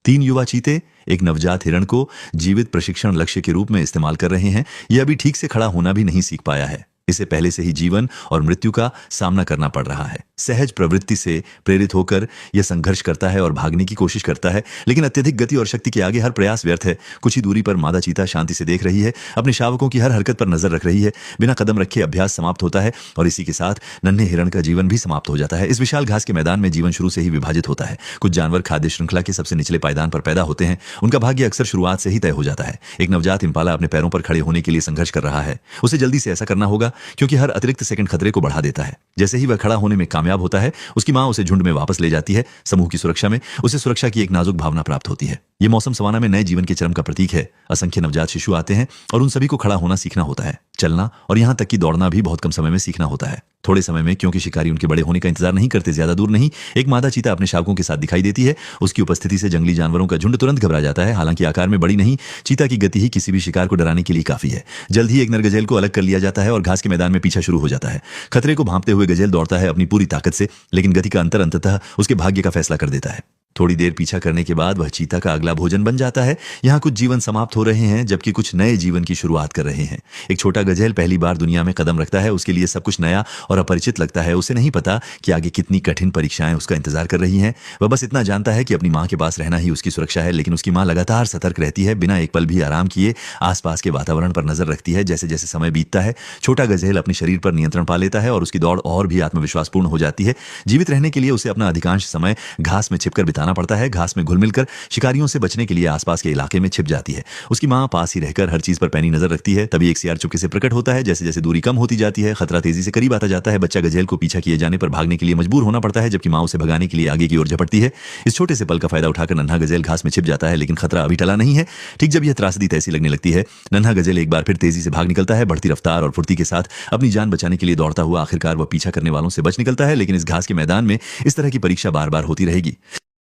3 युवा चीते एक नवजात हिरण को जीवित प्रशिक्षण लक्ष्य के रूप में इस्तेमाल कर रहे हैं। यह अभी ठीक से खड़ा होना भी नहीं सीख पाया है। इसे पहले से ही जीवन और मृत्यु का सामना करना पड़ रहा है। सहज प्रवृत्ति से प्रेरित होकर यह संघर्ष करता है और भागने की कोशिश करता है, लेकिन अत्यधिक गति और शक्ति के आगे हर प्रयास व्यर्थ है। कुछ ही दूरी पर मादा चीता शांति से देख रही है, अपने शावकों की हर हरकत पर नजर रख रही है। बिना कदम रखे अभ्यास समाप्त होता है और इसी के साथ नन्हे हिरण का जीवन भी समाप्त हो जाता है। इस विशाल घास के मैदान में जीवन शुरू से ही विभाजित होता है। कुछ जानवर खाद्य श्रृंखला के सबसे निचले पायदान पर पैदा होते हैं। उनका भाग्य अक्सर शुरुआत से ही तय हो जाता है। एक नवजात इम्पाला अपने पैरों पर खड़े होने के लिए संघर्ष कर रहा है। उसे जल्दी से ऐसा करना होगा क्योंकि हर अतिरिक्त सेकंड खतरे को बढ़ा देता है। जैसे ही वह खड़ा होने में कामयाब होता है, उसकी मां उसे झुंड में वापस ले जाती है। समूह की सुरक्षा में उसे सुरक्षा की एक नाजुक भावना प्राप्त होती है। यह मौसम सवाना में नए जीवन के चरम का प्रतीक है। असंख्य नवजात शिशु आते हैं और उन सभी को खड़ा होना सीखना होता है। चलना और यहां तक कि दौड़ना भी बहुत कम समय में सीखना होता है। थोड़े समय में, क्योंकि शिकारी उनके बड़े होने का इंतजार नहीं करते, ज्यादा दूर नहीं, एक मादा चीता अपने शावकों के साथ दिखाई देती है। उसकी उपस्थिति से जंगली जानवरों का झुंड तुरंत घबरा जाता है। हालांकि आकार में बड़ी नहीं, चीता की गति ही किसी भी शिकार को डराने के लिए काफी है। जल्द ही एक नर गजेल को अलग कर लिया जाता है और घास के मैदान में पीछा शुरू हो जाता है। खतरे को भांपते हुए गजेल दौड़ता है अपनी पूरी ताकत से, लेकिन गति का अंतर अंततः उसके भाग्य का फैसला कर देता है। थोड़ी देर पीछा करने के बाद वह चीता का अगला भोजन बन जाता है। यहाँ कुछ जीवन समाप्त हो रहे हैं, जबकि कुछ नए जीवन की शुरुआत कर रहे हैं। एक छोटा गजेल पहली बार दुनिया में कदम रखता है। उसके लिए सब कुछ नया और अपरिचित लगता है। उसे नहीं पता कि आगे कितनी कठिन परीक्षाएं उसका इंतजार कर रही हैं। वह बस इतना जानता है कि अपनी मां के पास रहना ही उसकी सुरक्षा है। लेकिन उसकी मां लगातार सतर्क रहती है, बिना एक पल भी आराम किए आसपास के वातावरण पर नजर रखती है। जैसे जैसे समय बीतता है, छोटा गजेल अपने शरीर पर नियंत्रण पा लेता है और उसकी दौड़ और भी आत्मविश्वासपूर्ण हो जाती है। जीवित रहने के लिए उसे अपना अधिकांश समय घास में छिपकर बिताना पड़ता है। घास में घुल-मिलकर शिकारियों से बचने के लिए आसपास के इलाके में छिप जाती है। उसकी मां पास ही रहकर हर चीज पर पैनी नजर रखती है। तभी एक सियार चुपके से प्रकट होता है। जैसे जैसे दूरी कम होती जाती है, खतरा तेजी से करीब आता जाता है। बच्चा गजेल को पीछा किए जाने पर भागने के लिए मजबूर होना पड़ता है, जबकि मां उसे भगाने के लिए आगे की ओर झपटती है। इस छोटे से पल का फायदा उठाकर नन्हा गजेल घास में छिप जाता है, लेकिन खतरा अभी टला नहीं है। ठीक जब यह त्रासदी तैसी लगने लगती है, नन्हा गजेल एक बार फिर तेजी से भाग निकलता है। बढ़ती रफ्तार और फुर्ती के साथ अपनी जान बचाने के लिए दौड़ता हुआ आखिरकार वह पीछा करने वालों से बच निकलता है। लेकिन इस घास के मैदान में इस तरह की परीक्षा बार बार होती रहेगी।